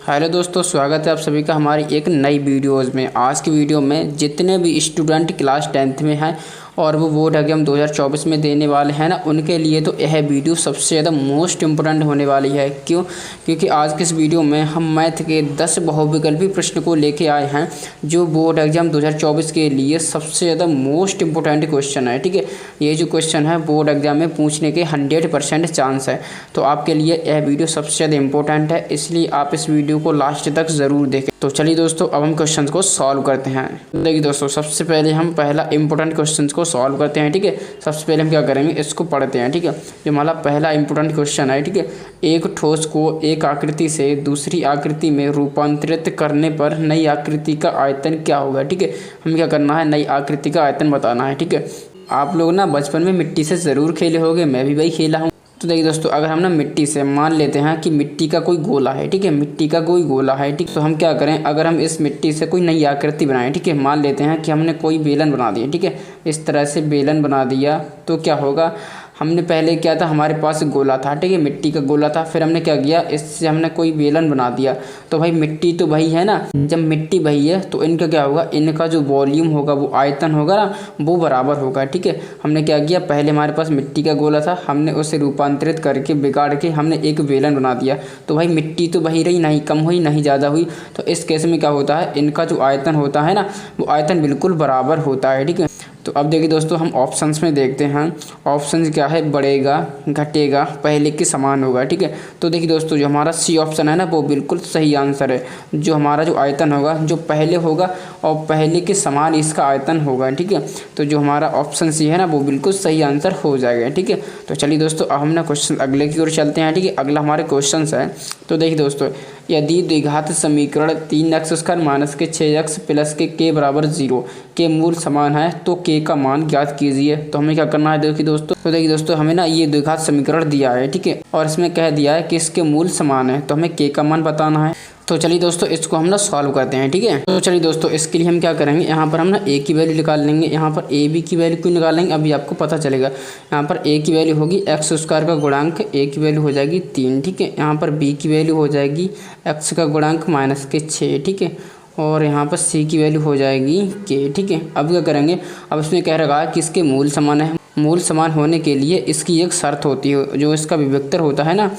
Hello दोस्तों, स्वागत है आप सभी का हमारी एक नई वीडियोज़ में। आज की वीडियो में जितने भी स्टूडेंट क्लास 10th में हैं और वो बोर्ड एग्जाम 2024 में देने वाले हैं ना, उनके लिए तो यह वीडियो सबसे ज़्यादा मोस्ट इम्पोर्टेंट होने वाली है। क्यों? क्योंकि आज की इस वीडियो में हम मैथ के 10 बहुविकल्पी प्रश्न को लेके आए हैं जो बोर्ड एग्जाम 2024 के लिए सबसे ज़्यादा मोस्ट इम्पोर्टेंट क्वेश्चन है। ठीक है, ये जो क्वेश्चन है बोर्ड एग्जाम में पूछने के 100% चांस है, तो आपके लिए यह वीडियो सबसे ज़्यादा इंपॉर्टेंट है, इसलिए आप इस वीडियो को लास्ट तक ज़रूर देखें। तो चलिए दोस्तों, अब हम क्वेश्चन को सॉल्व करते हैं। देखिए दोस्तों, सबसे पहले हम पहला इंपॉर्टेंट क्वेश्चन को सॉल्व करते हैं। ठीक है, सबसे पहले हम क्या करेंगे, इसको पढ़ते हैं। ठीक है, जो हमारा पहला इंपॉर्टेंट क्वेश्चन है। ठीक है, एक ठोस को एक आकृति से दूसरी आकृति में रूपांतरित करने पर नई आकृति का आयतन क्या होगा। ठीक है, हमें क्या करना है, नई आकृति का आयतन बताना है। ठीक है, आप लोग ना बचपन में मिट्टी से ज़रूर खेले होंगे, मैं भी वही खेला हूँ। तो देखिए दोस्तों, अगर हम ना मिट्टी से मान लेते हैं कि मिट्टी का कोई गोला है। ठीक है, मिट्टी का कोई गोला है। ठीक, तो हम क्या करें, अगर हम इस मिट्टी से कोई नई आकृति बनाएं। ठीक है, मान लेते हैं कि हमने कोई बेलन बना दिया। ठीक है, इस तरह से बेलन बना दिया तो क्या होगा, हमने पहले क्या था, हमारे पास गोला था। ठीक है, मिट्टी का गोला था, फिर हमने क्या किया, इससे हमने कोई बेलन बना दिया। तो भाई मिट्टी तो वही है ना, जब मिट्टी वही है तो इनका क्या होगा, इनका जो वॉल्यूम होगा, वो आयतन होगा ना, वो बराबर होगा। ठीक है, हमने क्या किया, पहले हमारे पास मिट्टी का गोला था, हमने उसे रूपांतरित करके बिगाड़ के हमने एक बेलन बना दिया। तो भाई मिट्टी तो वही रही, नहीं कम हुई नहीं ज़्यादा हुई। तो इस केस में क्या होता है, इनका जो आयतन होता है ना, वो आयतन बिल्कुल बराबर होता है। ठीक है, तो अब देखिए दोस्तों, हम ऑप्शंस में देखते हैं। ऑप्शन क्या है, बढ़ेगा घटेगा पहले के समान होगा। ठीक है, तो देखिए दोस्तों, जो हमारा सी ऑप्शन है ना, वो बिल्कुल सही आंसर है। जो हमारा जो आयतन होगा, जो पहले होगा और पहले के समान इसका आयतन होगा। ठीक है, तो जो हमारा ऑप्शन सी है ना, वो बिल्कुल सही आंसर हो जाएगा। ठीक है, तो चलिए दोस्तों, अब हम ना क्वेश्चन अगले की ओर चलते हैं। ठीक है, अगला हमारे क्वेश्चन है। तो देखिए दोस्तों, यदि द्विघात समीकरण 3x² माइनस के 6x प्लस के बराबर 0 के मूल समान है तो के का मान ज्ञात कीजिए। तो हमें क्या करना है, देखिए दोस्तों, तो देखिए दोस्तों, हमें ना ये द्विघात समीकरण दिया है। ठीक है, और इसमें कह दिया है कि इसके मूल समान है, तो हमें के का मान बताना है। तो चलिए दोस्तों, इसको हम ना सॉल्व करते हैं। ठीक है, तो चलिए दोस्तों, इसके लिए हम क्या करेंगे, यहाँ पर हम ना ए की वैल्यू निकाल लेंगे, यहाँ पर ए बी की वैल्यू क्यों निकालेंगे अभी आपको पता चलेगा। यहाँ पर ए की वैल्यू होगी x² का गुणांक, ए की वैल्यू हो जाएगी 3। ठीक है, यहाँ पर बी की वैल्यू हो जाएगी x का गुणांक माइनस के 6। ठीक है, और यहाँ पर सी की वैल्यू हो जाएगी के। ठीक है, अब क्या करेंगे, अब इसमें कह रखा है कि इसके मूल समान है। मूल समान होने के लिए इसकी एक शर्त होती है, जो इसका विभक्तर होता है ना,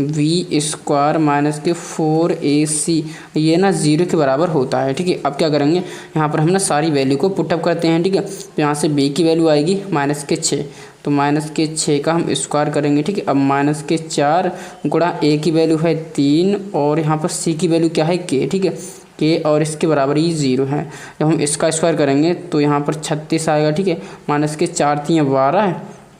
v² माइनस के 4ac, ये ना 0 के बराबर होता है। ठीक है, अब क्या करेंगे, यहाँ पर हम ना सारी वैल्यू को पुटअप करते हैं। ठीक है, तो यहाँ से b की वैल्यू आएगी माइनस के 6, तो माइनस के 6 का हम स्क्वायर करेंगे। ठीक है, अब माइनस के 4 गुणा a की वैल्यू है 3 और यहाँ पर c की वैल्यू क्या है k। ठीक है, के और इसके बराबर ही 0 है। जब हम इसका स्क्वायर करेंगे तो यहाँ पर 36 आएगा। ठीक है, माइनस के 4 3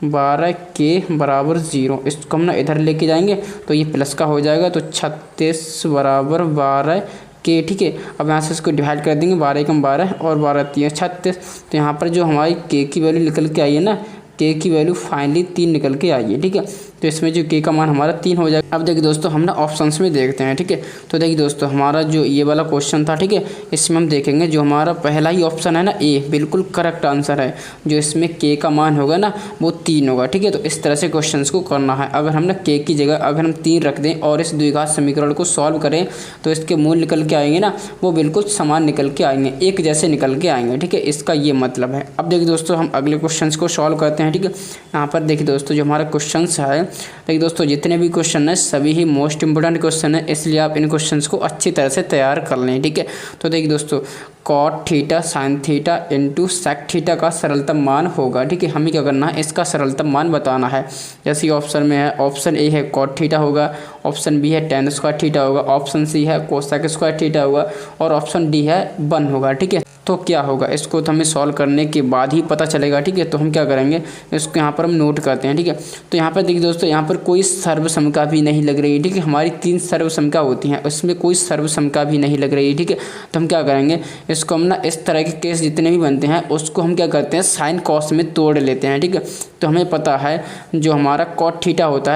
12 के बराबर 0, इसको हम ना इधर लेके जाएंगे तो ये प्लस का हो जाएगा, तो 36 बराबर 12 के। ठीक है, अब यहाँ से इसको डिवाइड कर देंगे, 12 कम 12 और 12 3 36। तो यहाँ पर जो हमारी के की वैल्यू निकल के आई है ना, के की वैल्यू फाइनली 3 निकल के आई है। ठीक है, तो इसमें जो के का मान हमारा 3 हो जाएगा। अब देखिए दोस्तों, हम ना ऑप्शंस में देखते हैं। ठीक है, तो देखिए दोस्तों, हमारा जो ये वाला क्वेश्चन था, ठीक है, इसमें हम देखेंगे जो हमारा पहला ही ऑप्शन है ना, ए, बिल्कुल करेक्ट आंसर है। जो इसमें के का मान होगा ना, वो 3 होगा। ठीक है, तो इस तरह से क्वेश्चन को करना है। अगर हम ना के की जगह अगर हम 3 रख दें और इस द्विघात समीकरण को सॉल्व करें तो इसके मूल निकल के आएंगे ना, वो बिल्कुल समान निकल के आएंगे, एक जैसे निकल के आएंगे। ठीक है, इसका ये मतलब है। अब देखिए दोस्तों, हम अगले क्वेश्चन को सॉल्व करते हैं। ठीक है, यहाँ पर देखिए दोस्तों, जो हमारा क्वेश्चन है, देखिए दोस्तों, जितने भी क्वेश्चन है सभी ही मोस्ट इंपोर्टेंट क्वेश्चन है, इसलिए आप इन क्वेश्चंस को अच्छी तरह से तैयार कर लें। ठीक है, तो देखिए दोस्तों, cot theta sine theta into sec theta का सरलतम मान होगा। ठीक है, हमें क्या करना है, इसका सरलतम मान बताना है। जैसे ऑप्शन में है, ऑप्शन ए है कॉट थीटा होगा, ऑप्शन बी है tan स्क्वायर थीटा होगा, ऑप्शन सी है कोसेक स्क्वायर थीटा होगा और ऑप्शन डी है 1 होगा। ठीक है, तो क्या होगा, इसको तो हमें सॉल्व करने के बाद ही पता चलेगा। ठीक है, तो हम क्या करेंगे, इसको यहाँ पर हम नोट करते हैं। ठीक है, तो यहाँ पर देखिए दोस्तों, यहाँ पर कोई सर्वसमका भी नहीं लग रही है। ठीक है, हमारी 3 सर्वसमका होती हैं, उसमें कोई सर्वसमका भी नहीं लग रही है। ठीक है, तो हम क्या करेंगे, इसको हम ना इस तरह के केस जितने भी बनते हैं उसको हम क्या करते हैं, साइन कॉस में तोड़ लेते हैं। ठीक है, तो हमें पता है जो हमारा कॉट थीटा होता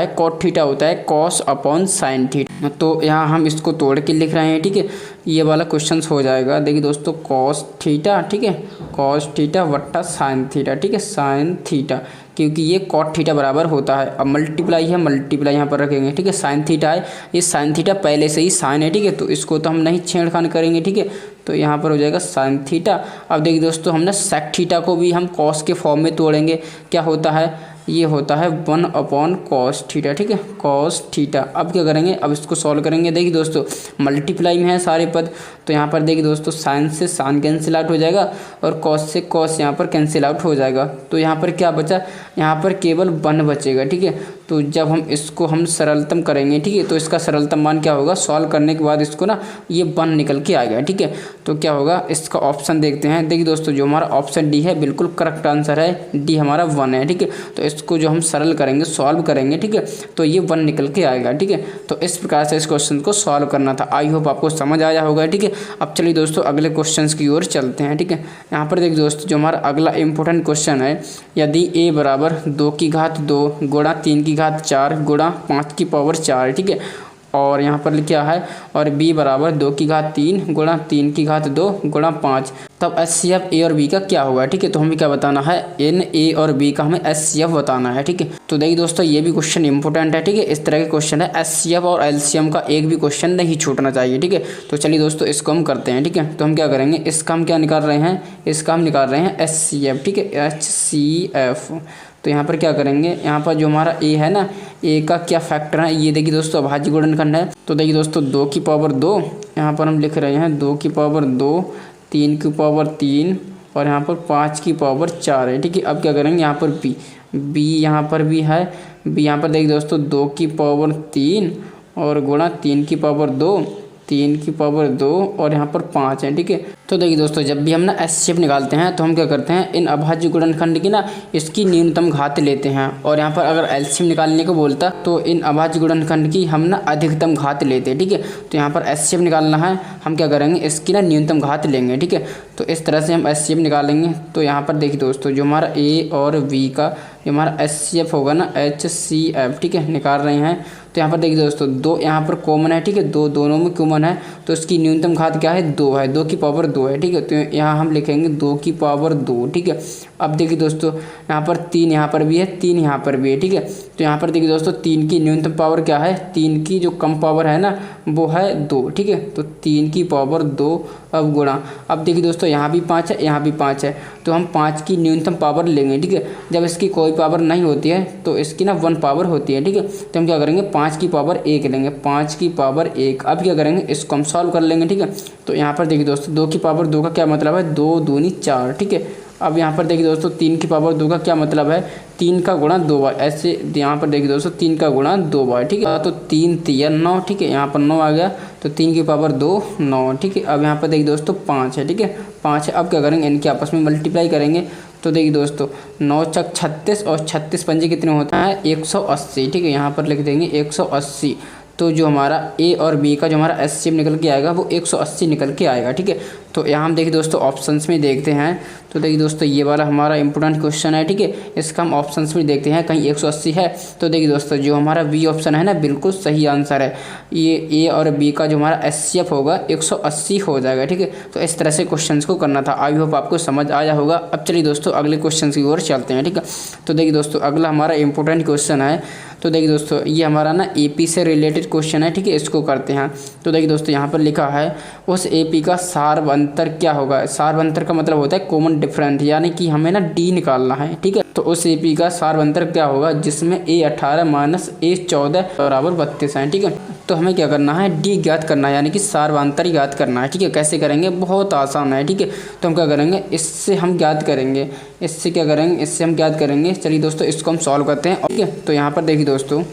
है कॉस अपॉन साइन थीटा, तो यहाँ हम इसको तोड़ के लिख रहे हैं। ठीक है, ये वाला क्वेश्चन हो जाएगा। देखिए दोस्तों कॉस थीटा, ठीक है, कॉस थीटा वट्टा साइन थीटा, ठीक है, साइन थीटा, क्योंकि ये कॉट थीटा बराबर होता है। अब मल्टीप्लाई है, मल्टीप्लाई यहाँ पर रखेंगे, ठीक है, साइन थीटा है, ये साइन थीटा पहले से ही साइन है, ठीक है, तो इसको तो हम नहीं छेड़खानी करेंगे, ठीक है, तो यहाँ पर हो जाएगा साइन थीटा। अब देखिए दोस्तों हमने सेक थीटा को भी हम कॉस के फॉर्म में तोड़ेंगे, क्या होता है, ये होता है 1 कॉस थीटा, ठीक है, कॉस थीटा। अब क्या करेंगे, अब इसको सॉल्व करेंगे। देखिए दोस्तों मल्टीप्लाई में है सारे पद, तो यहाँ पर देखिए दोस्तों साइन से साइन कैंसिल आउट हो जाएगा और कॉस से कॉस यहाँ पर कैंसिल आउट हो जाएगा। तो यहाँ पर क्या बचा, यहाँ पर केवल 1 बचेगा, ठीक है। तो जब हम इसको हम सरलतम करेंगे, ठीक है, तो इसका सरलतम मान क्या होगा, सॉल्व करने के बाद इसको ना ये 1 निकल के आएगा, ठीक है। तो क्या होगा, इसका ऑप्शन देखते हैं। देखिए दोस्तों जो हमारा ऑप्शन डी है बिल्कुल करेक्ट आंसर है, डी हमारा 1 है, ठीक है। तो इसको जो हम सरल करेंगे, सॉल्व करेंगे, ठीक है, तो ये 1 निकल के आएगा, ठीक है। तो इस प्रकार से इस क्वेश्चन को सॉल्व करना था। आई होप आपको समझ आया होगा, ठीक है। अब चलिए दोस्तों अगले क्वेश्चन की ओर चलते हैं, ठीक है। यहाँ पर देखिए दोस्तों जो हमारा अगला इंपॉर्टेंट क्वेश्चन है, यदि a बराबर 2 की घात 2 गुणा 3 की घात 4 गुणा 5 की पावर 4, ठीक है, और यहाँ पर क्या है, और b बराबर 2 की घात 3 गुणा 3 की घात 2 गुणा 5, तब HCF a और b का क्या होगा, ठीक है। तो हमें क्या बताना है, n a और b का हमें HCF बताना है, ठीक है। तो देखिए दोस्तों ये भी क्वेश्चन इंपॉर्टेंट है, ठीक है, इस तरह के क्वेश्चन है, HCF और LCM का एक भी क्वेश्चन नहीं छूटना चाहिए, ठीक है। तो चलिए दोस्तों इसको हम करते हैं, ठीक है। तो हम क्या करेंगे, इसका हम क्या निकाल रहे हैं, इसका हम निकाल रहे हैं HCF, ठीक है, HCF। तो यहाँ पर क्या करेंगे, यहाँ पर जो हमारा a है ना, a का क्या फैक्टर है, ये देखिए दोस्तों अभाज्य गुणनखंड है। तो देखिए दोस्तों 2 की पावर 2, यहाँ पर हम लिख रहे हैं 2 की पावर 2, 3 की पावर 3 और यहाँ पर 5 की पावर 4 है, ठीक है। अब क्या करेंगे, यहाँ पर b यहाँ पर भी है, b यहाँ पर देखिए दोस्तों 2 की पावर 3 और गुणा 3 की पावर 2, 3 की पावर 2 और यहाँ पर 5 है, ठीक है। तो देखिए दोस्तों जब भी हम ना HCF निकालते हैं तो हम क्या करते हैं, इन अभाज्य गुणनखंड की ना इसकी न्यूनतम घात लेते हैं, और यहाँ पर अगर LCM निकालने को बोलता तो इन अभाज्य गुणनखंड की हम ना अधिकतम घात लेते हैं, ठीक है। तो यहाँ पर HCF निकालना है, हम क्या करेंगे, इसकी ना न्यूनतम घात लेंगे, ठीक है। तो इस तरह से हम HCF निकालेंगे। तो यहाँ पर देखिए दोस्तों जो हमारा a और b का जो हमारा HCF होगा ना, HCF, ठीक है, निकाल रहे हैं। तो यहाँ पर देखिए दोस्तों 2 यहाँ पर कॉमन है, ठीक है, 2 दोनों में कॉमन है, तो इसकी न्यूनतम घात क्या है, 2 है, 2 की पावर 2 है, ठीक है। तो यहाँ हम लिखेंगे 2 की पावर 2, ठीक है। अब देखिए दोस्तों यहाँ पर 3 यहाँ पर भी है, 3 यहाँ पर भी है, ठीक है। तो यहाँ पर देखिए दोस्तों 3 की न्यूनतम पावर क्या है, 3 की जो कम पावर है ना वो है 2, ठीक है। तो 3 की पावर 2 अब गुणा, अब देखिए दोस्तों यहाँ भी 5 है, यहाँ भी 5 है, तो हम 5 की न्यूनतम पावर लेंगे, ठीक है। जब इसकी कोई पावर नहीं होती है तो इसकी ना 1 पावर होती है, ठीक है। तो हम क्या करेंगे, 5 की पावर 1 लेंगे, 5 की पावर 1। अब क्या करेंगे, इसको हम सॉल्व कर लेंगे, ठीक है। तो यहाँ पर देखिए दोस्तों 2 की पावर 2 का क्या मतलब है, 2 दूनी 4, ठीक है। अब यहाँ पर देखिए दोस्तों 3 की पावर 2 का क्या मतलब है, 3 का गुणा 2 बार, ऐसे यहाँ पर देखिए दोस्तों 3 का गुणा 2 बार, ठीक है। तो 3 3 9, ठीक है, यहाँ पर 9 आ गया, तो 3 की पावर 2 9, ठीक है। अब यहाँ पर देखिए दोस्तों 5 है, ठीक है, 5 है। अब क्या करेंगे, इनके आपस में मल्टीप्लाई करेंगे। तो देखिए दोस्तों 9 चक 36 और 36 पंजे कितने होता है, 180, ठीक है। यहाँ पर लिख देंगे 180। तो जो हमारा a और b का जो हमारा HCF निकल के आएगा वो 180 निकल के आएगा, ठीक है। तो यहाँ हम देखिए दोस्तों ऑप्शंस में देखते हैं। तो देखिए दोस्तों ये वाला हमारा इंपॉर्टेंट क्वेश्चन है, ठीक है, इसका हम ऑप्शंस में देखते हैं कहीं 180 है। तो देखिए दोस्तों जो हमारा बी ऑप्शन है ना बिल्कुल सही आंसर है, ये a और b का जो हमारा HCF होगा 180 हो जाएगा, ठीक है। तो इस तरह से क्वेश्चन को करना था। आई होप आपको समझ आया होगा। अब चलिए दोस्तों अगले क्वेश्चन की ओर चलते हैं, ठीक है। तो देखिए दोस्तों अगला हमारा इंपॉर्टेंट क्वेश्चन है। तो देखिए दोस्तों ये हमारा ना AP से रिलेटेड क्वेश्चन है, ठीक है, इसको करते हैं। तो देखिए दोस्तों यहाँ पर लिखा है उस AP का सार्वंतर क्या होगा। सार्वंतर का मतलब होता है कॉमन डिफरेंस, यानी कि हमें ना D निकालना है, ठीक है। तो उस AP का सार्वंतर क्या होगा जिसमें A18 माइनस A14 बराबर 32 है, ठीक है। तो हमें क्या करना है, D ज्ञात करना है, यानी कि सार्वंतर ज्ञात करना है, ठीक है। कैसे करेंगे, बहुत आसान है, ठीक है। तो हम क्या करेंगे, इससे हम ज्ञात करेंगे, इससे क्या करेंगे, इससे हम ज्ञात करेंगे। चलिए दोस्तों इसको हम सॉल्व करते हैं, ठीक है। तो यहाँ पर देखिए दोस्तों,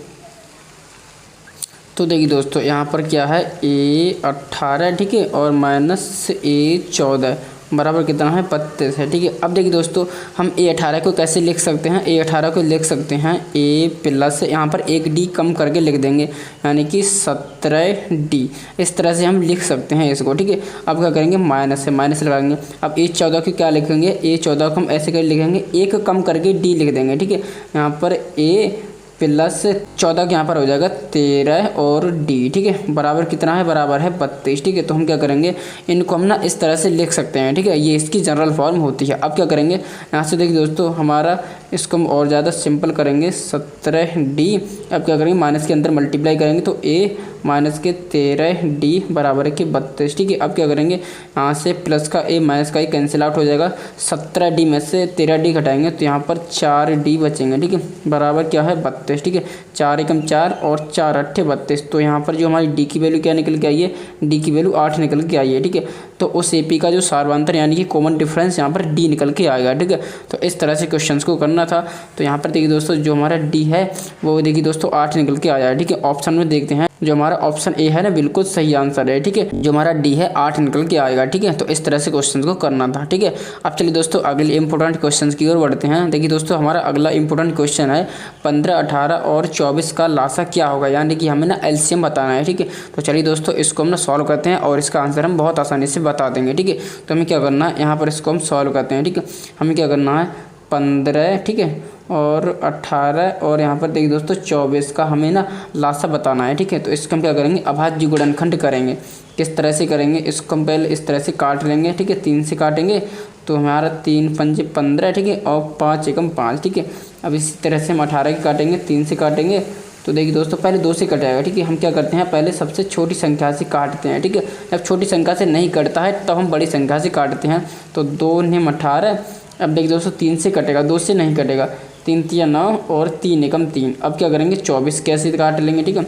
तो देखिए दोस्तों यहाँ पर क्या है, A18, ठीक है, और माइनस A14 बराबर कितना है, 32 है, ठीक है। अब देखिए दोस्तों हम A18 को कैसे लिख सकते हैं, A18 को लिख सकते हैं A प्लस यहाँ पर एक D कम करके लिख देंगे, यानी कि 17D। इस तरह से हम लिख सकते हैं इसको, ठीक है। अब क्या करेंगे, माइनस से माइनस लगाएंगे। अब A14 को क्या लिखेंगे, A14 को हम ऐसे कर लिखेंगे, एक कम करके D लिख देंगे, ठीक है। यहाँ पर A प्लस 14 के यहाँ पर हो जाएगा 13 और डी, ठीक है, बराबर कितना है, बराबर है 32, ठीक है। तो हम क्या करेंगे, इनको हम ना इस तरह से लिख सकते हैं, ठीक है, ये इसकी जनरल फॉर्म होती है। अब क्या करेंगे, यहाँ से देखिए दोस्तों हमारा इसको हम और ज़्यादा सिंपल करेंगे, 17D। अब क्या करेंगे, माइनस के अंदर मल्टीप्लाई करेंगे तो ए माइनस के 13D बराबर है कि 32, ठीक है। अब क्या करेंगे, यहाँ से प्लस का ए माइनस का ए कैंसिल आउट हो जाएगा, 17D में से 13D घटाएंगे तो यहाँ पर 4D बचेंगे, ठीक है, बराबर क्या है 32, ठीक है। 4 एकम 4 और 4 अट्ठे 32। तो यहाँ पर जो हमारी डी की वैल्यू क्या निकल के आई है, डी की वैल्यू 8 निकल के आई है, ठीक है। तो उस एपी का जो सार्वंतर यानी कि कॉमन डिफरेंस यहाँ पर डी निकल के आएगा, ठीक है। तो इस तरह से क्वेश्चंस को करना था। तो यहाँ पर देखिए दोस्तों जो हमारा डी है वो देखिए दोस्तों 8 निकल के आया है, ठीक है। ऑप्शन में देखते हैं, जो हमारा ऑप्शन ए है ना बिल्कुल सही आंसर है, ठीक है। जो हमारा डी है 8 निकल के आएगा, ठीक है। तो इस तरह से क्वेश्चन को करना था, ठीक है। अब चलिए दोस्तों अगले इंपॉर्टेंट क्वेश्चन की ओर बढ़ते हैं। देखिए दोस्तों हमारा अगला इंपॉर्टेंट क्वेश्चन है 15, 18 और 24 का लासा क्या होगा, यानी कि हमें ना एलसीएम बताना है, ठीक है। तो चलिए दोस्तों इसको हम ना सॉल्व करते हैं और इसका आंसर हम बहुत आसानी से बता देंगे, ठीक है। तो हमें क्या करना है, यहाँ पर इसको हम सॉल्व करते हैं, ठीक है। हमें क्या करना है, 15, ठीक है, और 18 और यहाँ पर देखिए दोस्तों 24 का हमें ना लासा बताना है, ठीक है। तो इसको हम क्या करेंगे, अभाज्य गुणनखंड करेंगे। किस तरह से करेंगे, इसको हम पहले इस तरह से काट लेंगे, ठीक है, 3 से काटेंगे तो हमारा 3 पंजे 15, ठीक है, और 5 एकम 5, ठीक है। अब इसी तरह से हम 18 की काटेंगे, 3 से काटेंगे तो देखिए दोस्तों पहले 2 से कटेगा, ठीक है। हम क्या करते हैं, पहले सबसे छोटी संख्या से काटते हैं, ठीक है। जब छोटी संख्या से नहीं कटता है तब हम बड़ी संख्या से काटते हैं। तो 2 नियम 18। अब देखिए दोस्तों 3 से कटेगा, 2 से नहीं कटेगा, 3 तिया 9 और 3 एकम 3। अब क्या करेंगे, 24 कैसे काट लेंगे, ठीक है।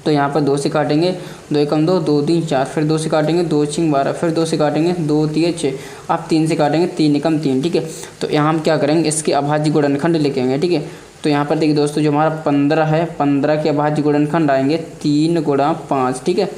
तो यहाँ पर 2 से काटेंगे, 2 एकम 2, 2 3 4, फिर 2 से काटेंगे, 2 6 12, फिर 2 से काटेंगे, 2 3 6। अब 3 से काटेंगे, 3 एकम 3, ठीक है। तो यहाँ हम क्या करेंगे, इसके अभाज्य गुणनखंड लिखेंगे, ठीक है। तो यहाँ पर देखिए दोस्तों जो हमारा 15 है, 15 के अभाज्य गुणनखंड आएंगे 3 गुणा 5, ठीक है,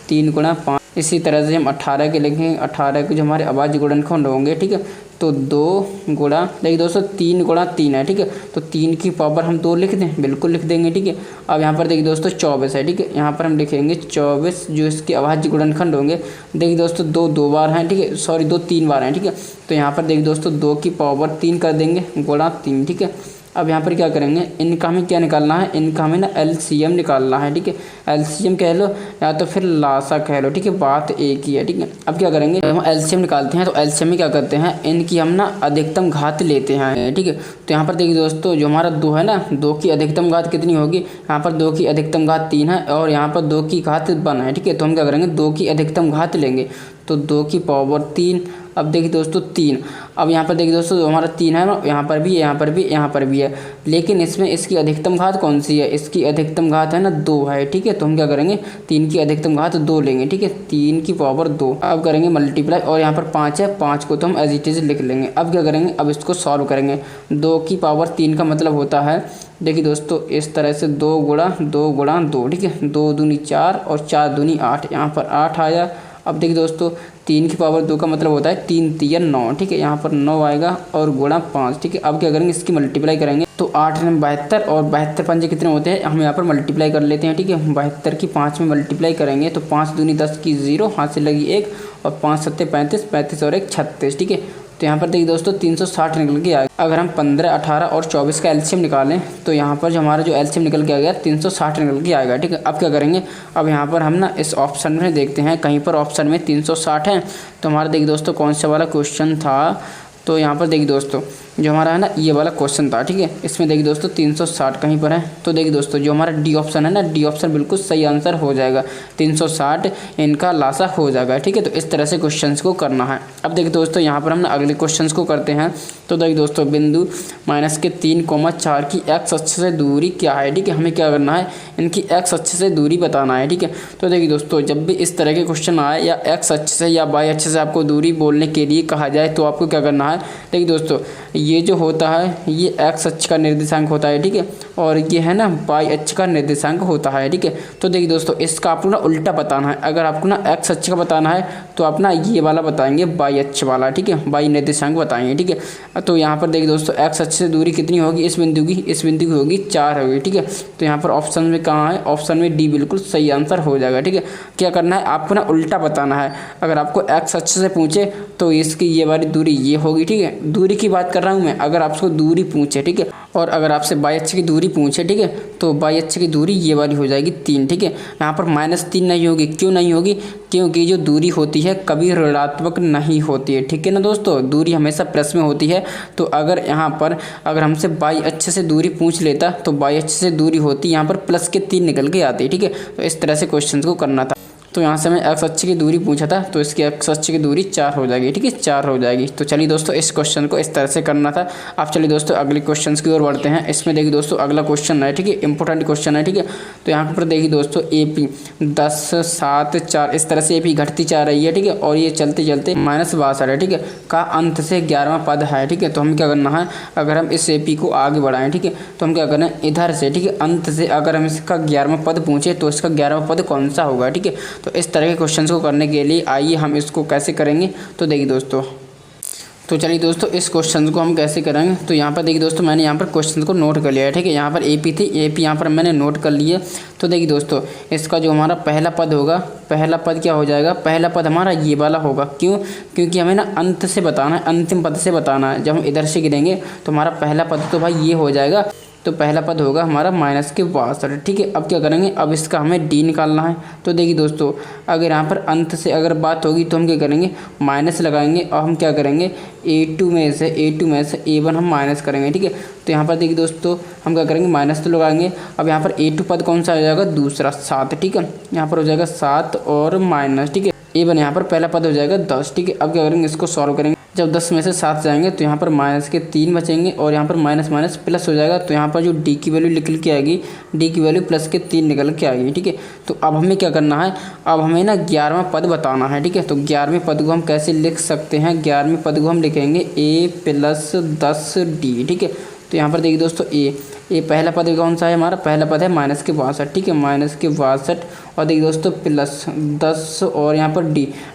3 गुणा 5। इसी तरह से हम 18 के लिखेंगे, 18 के जो हमारे अभाज्य गुणनखंड होंगे, ठीक है। तो 2 गुणा, देखिए दोस्तों 3 गुणा 3 है, ठीक है। तो 3 की पावर हम 2 लिख दें, बिल्कुल लिख देंगे, ठीक है। अब यहाँ पर देखिए दोस्तों 24 है, ठीक है। यहाँ पर हम लिखेंगे 24 जो इसके अभाज्य गुणनखंड होंगे। देखिए दोस्तों 2 बार हैं, ठीक है, सॉरी 2 3 बार हैं, ठीक है। तो यहाँ पर देखिए दोस्तों 2 की पावर 3 कर देंगे, गुणा 3, ठीक है। अब यहाँ पर क्या करेंगे, इनका हमें क्या निकालना है, इनका हमें ना एलसीएम निकालना है, ठीक है। एलसीएम कह लो या तो फिर लासा कह लो, ठीक है, बात एक ही है, ठीक है। अब क्या करेंगे, हम एलसीएम निकालते हैं तो एलसीएम में क्या करते हैं, इनकी हम ना अधिकतम घात लेते हैं, ठीक है। तो यहाँ पर देखिए दोस्तों जो हमारा 2 है ना, 2 की अधिकतम घात कितनी होगी, यहाँ पर 2 की अधिकतम घात 3 है और यहाँ पर 2 की घात 1 है, ठीक है। तो हम क्या करेंगे, 2 की अधिकतम घात लेंगे तो 2 की पावर 3। अब देखिए दोस्तों 3। अब यहाँ पर देखिए दोस्तों हमारा 3 है ना, यहाँ पर भी है, यहाँ पर भी, यहाँ पर भी है, लेकिन इसमें इसकी अधिकतम घात कौन सी है, इसकी अधिकतम घात है ना 2 है, ठीक है। तो हम क्या करेंगे, 3 की अधिकतम घात 2 लेंगे, ठीक है, 3 की पावर 2। अब करेंगे मल्टीप्लाई और यहाँ पर 5 है, 5 को तो हम एज इट इज लिख लेंगे। अब क्या करेंगे, अब इसको सॉल्व करेंगे। 2 की पावर 3 का मतलब होता है, देखिए दोस्तों इस तरह से 2 गुणा 2 गुणा 2, ठीक है, 2 दूनी 4 और 4 दूनी 8, यहाँ पर 8 आया। अब देखिए दोस्तों 3 की पावर 2 का मतलब होता है 3 तिया 9, ठीक है, यहाँ पर 9 आएगा और गुणा 5, ठीक है। अब क्या करेंगे, इसकी मल्टीप्लाई करेंगे तो 8 में 72 और 72 पंजे कितने होते हैं, हम यहाँ पर मल्टीप्लाई कर लेते हैं, ठीक है। 72 की 5 में मल्टीप्लाई करेंगे तो 5 दूनी 10 की 0, हाथ से लगी 1 और 5 सत्ते 35, 35 और 1 36, ठीक है। तो यहाँ पर देखिए दोस्तों 360 निकल के आएगा। अगर हम 15, 18 और 24 का एलसीएम निकालें तो यहाँ पर जो हमारा जो एलसीएम निकल के आ गया 360 निकल के आएगा, ठीक है। अब क्या करेंगे, अब यहाँ पर हम ना इस ऑप्शन में देखते हैं, कहीं पर ऑप्शन में 360 है तो हमारा देखिए दोस्तों कौन सा वाला क्वेश्चन था। तो यहाँ पर देखिए दोस्तों जो हमारा है ना ये वाला क्वेश्चन था, ठीक है। इसमें देखिए दोस्तों 360 कहीं पर है तो देखिए दोस्तों जो हमारा डी ऑप्शन है ना, डी ऑप्शन बिल्कुल सही आंसर हो जाएगा, 360 इनका लासा हो जाएगा, ठीक है। तो इस तरह से क्वेश्चंस को करना है। अब देखिए दोस्तों यहाँ पर हम ना अगले क्वेश्चंस को करते हैं। तो देखिए दोस्तों बिंदु माइनस के 3,4 की एक्स अक्ष से दूरी क्या है, ठीक है। हमें क्या करना है, इनकी एक्स अक्ष से दूरी बताना है, ठीक है। तो देखिए दोस्तों जब भी इस तरह के क्वेश्चन आए या एक्स अक्ष से या वाई अक्ष से आपको दूरी बोलने के लिए कहा जाए तो आपको क्या करना है, देखिए दोस्तों ये जो होता है ये एक्स अक्ष का निर्देशांक होता है, ठीक है, और ये है ना वाई अक्ष का निर्देशांक होता है, ठीक है। तो देखिए दोस्तों इसका आपको ना उल्टा बताना है। अगर आपको ना एक्स अक्ष का बताना है तो आप ना ये वाला बताएंगे, वाई अक्ष वाला, ठीक है, वाई निर्देशांक बताएंगे, ठीक है। तो यहाँ पर देखिए दोस्तों एक्स अक्ष से दूरी कितनी होगी, इस बिंदु की होगी 4 होगी, ठीक है। तो यहाँ पर ऑप्शन में कहाँ है, ऑप्शन में डी बिल्कुल सही आंसर हो जाएगा, ठीक है। क्या करना है, आपको ना उल्टा बताना है। अगर आपको एक्स अक्ष से पूछे तो इसकी ये वाली दूरी ये होगी, ठीक है, दूरी की बात कर रहा हूँ हूँ मैं, अगर आपको दूरी पूछे, ठीक है, और अगर आपसे बाई अक्ष की दूरी पूछे, ठीक है, तो बाई अक्ष की दूरी ये वाली हो जाएगी 3, ठीक है। यहाँ पर -3 नहीं होगी, क्यों नहीं होगी? क्योंकि जो दूरी होती है कभी ऋणात्मक नहीं होती है, ठीक है ना दोस्तों, दूरी हमेशा प्लस में होती है। तो अगर यहाँ पर अगर हमसे बाई अक्ष से दूरी पूछ लेता तो बाई अक्ष से दूरी होती यहाँ पर +3 निकल के आती, ठीक है। तो इस तरह से क्वेश्चन को करना था। तो यहाँ से हमें एक्स अक्ष की दूरी पूछा था, तो इसकी एक्स अक्ष की दूरी 4 हो जाएगी, ठीक है, 4 हो जाएगी। तो चलिए दोस्तों, इस क्वेश्चन को इस तरह से करना था। अब चलिए दोस्तों अगले क्वेश्चन की ओर बढ़ते हैं। इसमें देखिए दोस्तों अगला क्वेश्चन है, ठीक है, इंपॉर्टेंट क्वेश्चन है, ठीक है। तो यहाँ पर देखिए दोस्तों AP 10, 7, 4 इस तरह से AP घटती जा रही है, ठीक है, और ये चलते चलते -62 है, ठीक है, का अंत से 11वां पद है, ठीक है। तो हमें क्या करना है, अगर हम इस AP को आगे बढ़ाएं, ठीक है, तो हम क्या करें, इधर से, ठीक है, अंत से अगर हम इसका 11वां पद पूछे तो इसका 11वां पद कौन सा होगा, ठीक है। तो इस तरह के क्वेश्चन को करने के लिए आइए हम इसको कैसे करेंगे। तो देखिए दोस्तों, तो चलिए दोस्तों इस क्वेश्चन को हम कैसे करेंगे। तो यहाँ पर देखिए दोस्तों मैंने यहाँ पर क्वेश्चन को नोट कर लिया है, ठीक है। यहाँ पर AP थी, AP यहाँ पर मैंने नोट कर लिया। तो देखिए दोस्तों इसका जो हमारा पहला पद होगा, पहला पद क्या हो जाएगा, पहला पद हमारा ये वाला होगा। क्यों? क्योंकि हमें ना अंत से बताना है, अंतिम पद से बताना है। जब हम इधर से गिरेंगे तो हमारा पहला पद तो भाई ये हो जाएगा। तो पहला पद होगा हमारा -62, ठीक है। अब क्या करेंगे, अब इसका हमें D निकालना है। तो देखिए दोस्तों अगर यहाँ पर अंत से अगर बात होगी तो हम क्या करेंगे, माइनस लगाएंगे और हम क्या करेंगे, A2 में से A1 हम माइनस करेंगे, ठीक है। तो यहाँ पर देखिए दोस्तों हम क्या करेंगे, माइनस तो लगाएंगे। अब यहाँ पर A2 पद कौन सा हो जाएगा, दूसरा 7, ठीक है। यहाँ पर हो जाएगा 7 और माइनस, ठीक है। A1 यहाँ पर पहला पद हो जाएगा 10, ठीक है। अब क्या करेंगे, इसको सॉल्व करेंगे। जब 10 में से 7 जाएंगे तो यहाँ पर -3 बचेंगे और यहाँ पर माइनस माइनस प्लस हो जाएगा। तो यहाँ पर जो D की वैल्यू निकल के आएगी, D की वैल्यू +3 निकल के आएगी, ठीक है। तो अब हमें क्या करना है, अब हमें ना 11वां पद बताना है, ठीक है। तो 11वें पद को हम कैसे लिख सकते हैं, 11वें पद को हम लिखेंगे A + 10D, ठीक है। तो यहाँ पर देखिए दोस्तों ये पहला पद कौन सा है, हमारा पहला पद है -62, ठीक है, -62। और देखिए दोस्तों +10 और यहाँ पर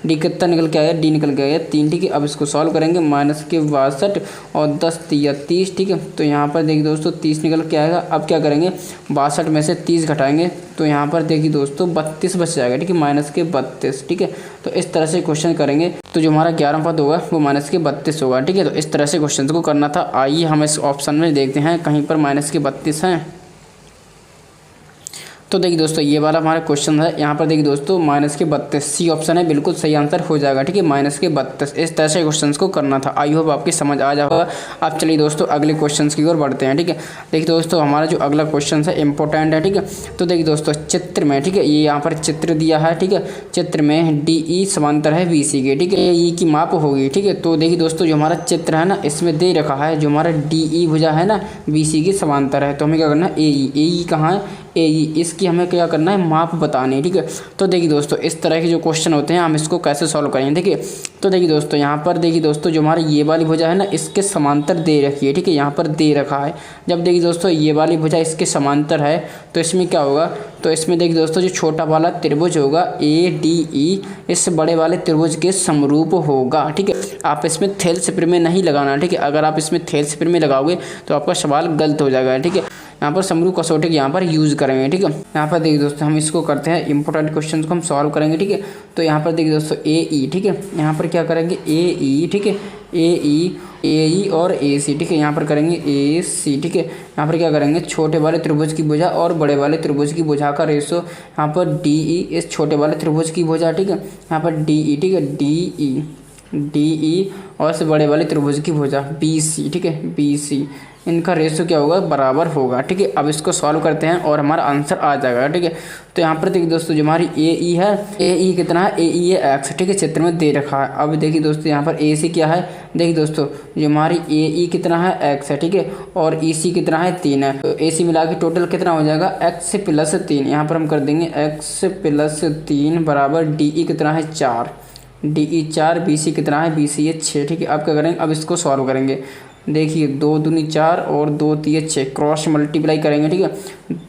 D कितना निकल के आया, D निकल के आया 3, ठीक है। अब इसको सॉल्व करेंगे, -62 और 10 × 30, ठीक है। तो यहाँ पर देखिए दोस्तों 30 निकल के आएगा। अब क्या करेंगे, 62 में से 30 घटाएंगे तो यहाँ पर देखिए दोस्तों 32 बच जाएगा, ठीक है, -32, ठीक है। तो इस तरह से क्वेश्चन करेंगे। तो जो हमारा 11वां पद होगा वो -32 होगा, ठीक है। तो इस तरह से क्वेश्चन को करना था। आइए हम इस ऑप्शन में देखते हैं कहीं पर -32 है। तो देखिए दोस्तों ये वाला हमारा क्वेश्चन है। यहाँ पर देखिए दोस्तों -32 सी ऑप्शन है, बिल्कुल सही आंसर हो जाएगा, ठीक है, -32। इस तरह से क्वेश्चन को करना था। आई होप आपकी समझ आ जाएगा। अब चलिए दोस्तों अगले क्वेश्चन की ओर बढ़ते हैं, ठीक है। देखिए दोस्तों हमारा जो अगला क्वेश्चन है इंपॉर्टेंट है, ठीक है। तो देखिए दोस्तों चित्र में, ठीक है, ये यहाँ पर चित्र दिया है, ठीक है। चित्र में DE समांतर है BC के, ठीक है, ये की माप होगी, ठीक है। तो देखिए दोस्तों जो हमारा चित्र है ना, इसमें दे रखा है जो हमारा DE भुजा है ना BC की समांतर है। तो हमें क्या करना है, AE कहाँ है, AE इसकी हमें क्या करना है, माप बतानी है, ठीक है। तो देखिए दोस्तों इस तरह के जो क्वेश्चन होते हैं हम इसको कैसे सॉल्व करेंगे, देखिए। तो देखिए दोस्तों यहाँ पर देखिए दोस्तों जो हमारी ये वाली भुजा है ना इसके समांतर दे रखी है, ठीक है, यहाँ पर दे रखा है। जब देखिए दोस्तों ये वाली भुजा इसके समांतर है तो इसमें क्या होगा, तो इसमें देखिए दोस्तों जो छोटा वाला त्रिभुज होगा ADE इस बड़े वाले त्रिभुज के समरूप होगा, ठीक है। आप इसमें थेल्स में नहीं लगाना, ठीक है। अगर आप इसमें थेल्स में लगाओगे तो आपका सवाल गलत हो जाएगा, ठीक है। यहाँ पर समरूप कसौटी यहाँ पर यूज़ करेंगे, ठीक है। यहाँ पर देखिए दोस्तों हम इसको करते हैं, इंपॉर्टेंट क्वेश्चन को हम सॉल्व करेंगे, ठीक है। तो यहाँ पर देखिए दोस्तों AE, ठीक है, यहाँ पर क्या करेंगे AE, ठीक है, AE और AC, ठीक है, यहाँ पर करेंगे AC, ठीक है। यहाँ पर क्या करेंगे, छोटे वाले त्रिभुज की भुजा और बड़े वाले त्रिभुज की भुजा का रेशो, यहाँ पर DE इस छोटे वाले त्रिभुज की भुजा, ठीक है, यहाँ पर DE, ठीक है, DE और इस बड़े वाले त्रिभुज की भुजा BC, ठीक है, BC इनका रेशो क्या होगा, बराबर होगा, ठीक है। अब इसको सॉल्व करते हैं और हमारा आंसर आ जाएगा, ठीक है। तो यहाँ पर देखिए दोस्तों जो हमारी AE है, AE कितना है, AE है X, ठीक है, चित्र में दे रखा है। अब देखिए दोस्तों यहाँ पर AC क्या है, देखिए दोस्तों जो हमारी AE कितना है X है, ठीक है, और EC कितना है 3 है। तो AC मिला के टोटल कितना हो जाएगा, X + 3। यहाँ पर हम कर देंगे X + 3 बराबर DE कितना है 4, DE 4, BC कितना है, BC है 6, ठीक है। अब क्या करेंगे, अब इसको सॉल्व करेंगे। देखिए 2 दूनी 4 और 2 3 6 क्रॉस मल्टीप्लाई करेंगे, ठीक है।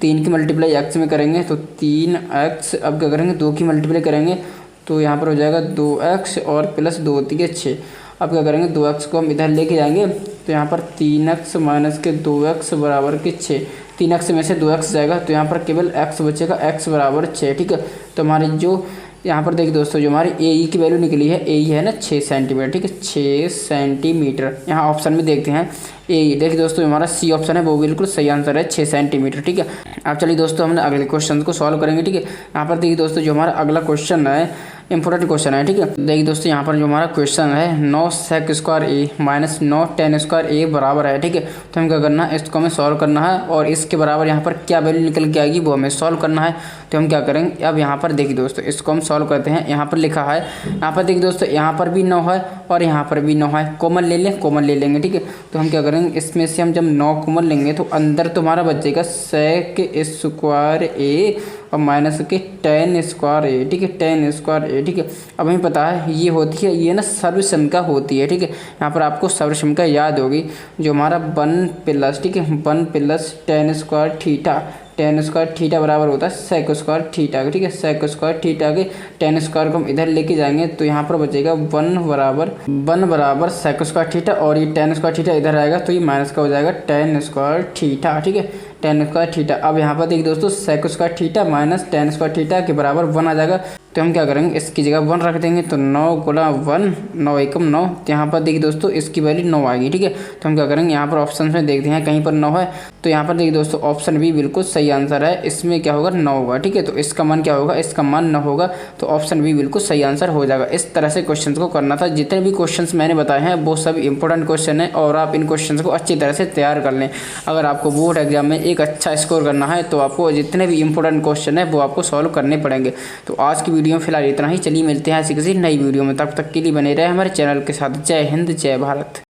3 की मल्टीप्लाई x में करेंगे तो 3x। अब क्या करेंगे, 2 की मल्टीप्लाई करेंगे तो यहाँ पर हो जाएगा 2x और +2 3 6। अब क्या करेंगे, 2x को हम इधर लेके जाएंगे तो यहाँ पर 3x - 2x बराबर के 6। 3x में से 2x जाएगा तो यहाँ पर केवल x बचेगा, x बराबर 6, ठीक है। तो हमारी जो यहाँ पर देखिए दोस्तों जो हमारी ए की वैल्यू निकली है, ए है ना 6 सेंटीमीटर, ठीक है 6 सेंटीमीटर। यहाँ ऑप्शन में देखते हैं ए, देखिए दोस्तों हमारा सी ऑप्शन है वो बिल्कुल सही आंसर है 6 सेंटीमीटर, ठीक है। अब चलिए दोस्तों हमने अगले क्वेश्चन को सॉल्व करेंगे, ठीक है। यहाँ पर देखिए दोस्तों जो हमारा अगला क्वेश्चन है इंपॉर्टेंट क्वेश्चन है, ठीक है। देखिए दोस्तों यहाँ पर जो हमारा क्वेश्चन है 9 सेक स्क्वायर ए माइनस 9 टेन स्क्वायर ए बराबर है, ठीक है। तो हमें क्या करना है, इसको हमें सॉल्व करना है और इसके बराबर यहाँ पर क्या वैल्यू निकल के आएगी वो हमें सॉल्व करना है। तो हम क्या करेंगे, अब यहाँ पर देखिए दोस्तों इसको हम सॉल्व करते हैं। यहाँ पर लिखा है, यहाँ पर देखिए दोस्तों यहाँ पर भी 9 है और यहाँ पर भी 9 है, कॉमन ले लें, कॉमन ले लेंगे, ठीक है। तो हम क्या करेंगे, इसमें से हम जब 9 कॉमन लेंगे तो अंदर तुम्हारा बचेगा सेक स्क्वायर ए और माइनस के टेन स्क्वायर ए, ठीक है 10 स्क्वायर ए, ठीक है। अब हमें पता है ये होती है, ये ना सर्वसंख्या होती है, ठीक है। यहाँ पर आपको सर्वसंख्या याद होगी जो हमारा 1 प्लस, ठीक है 1 plus 10 square theta, 10 square theta बराबर होता है सेक स्क्वायर थीटा, ठीक है। सेक स्क्वायर थीटा के 10 स्क्वायर को हम इधर लेके जाएंगे तो यहाँ पर बचेगा 1 बराबर सेक स्क्वायर थीटा और ये 10 स्क्वायर थीटा इधर आएगा तो ये माइनस का हो जाएगा 10 स्क्वायर थीटा, ठीक है 10 स्क्वायर थीटा। अब यहाँ पर देखिए दोस्तों sec square theta minus 10 square theta के बराबर 1 आ जाएगा। तो हम क्या करेंगे, इसकी जगह 1 रख देंगे तो 9 गुणा 1, 9 एकम 9। तो यहाँ पर देखिए दोस्तों इसकी वैल्यू 9 आएगी, ठीक है। तो हम क्या करेंगे, यहाँ पर ऑप्शन में देखते हैं कहीं पर 9 है तो यहाँ पर देखिए दोस्तों ऑप्शन बी बिल्कुल सही आंसर है, इसमें क्या होगा 9 होगा, ठीक है। तो इसका मान क्या होगा, इसका मान 9 होगा, तो ऑप्शन बी बिल्कुल सही आंसर हो जाएगा। इस तरह से क्वेश्चन को करना था। जितने भी क्वेश्चन मैंने बताए हैं वो सब इंपॉर्टेंट क्वेश्चन है और आप इन क्वेश्चन को अच्छी तरह से तैयार कर लें। अगर आपको बोर्ड एग्जाम में एक अच्छा स्कोर करना है तो आपको जितने भी इंपॉर्टेंट क्वेश्चन है वो आपको सॉल्व करने पड़ेंगे। तो आज की वीडियो में फिलहाल इतना ही, चलिए मिलते हैं ऐसी किसी नई वीडियो में, तब तक के लिए बने रहे हमारे चैनल के साथ। जय हिंद, जय भारत।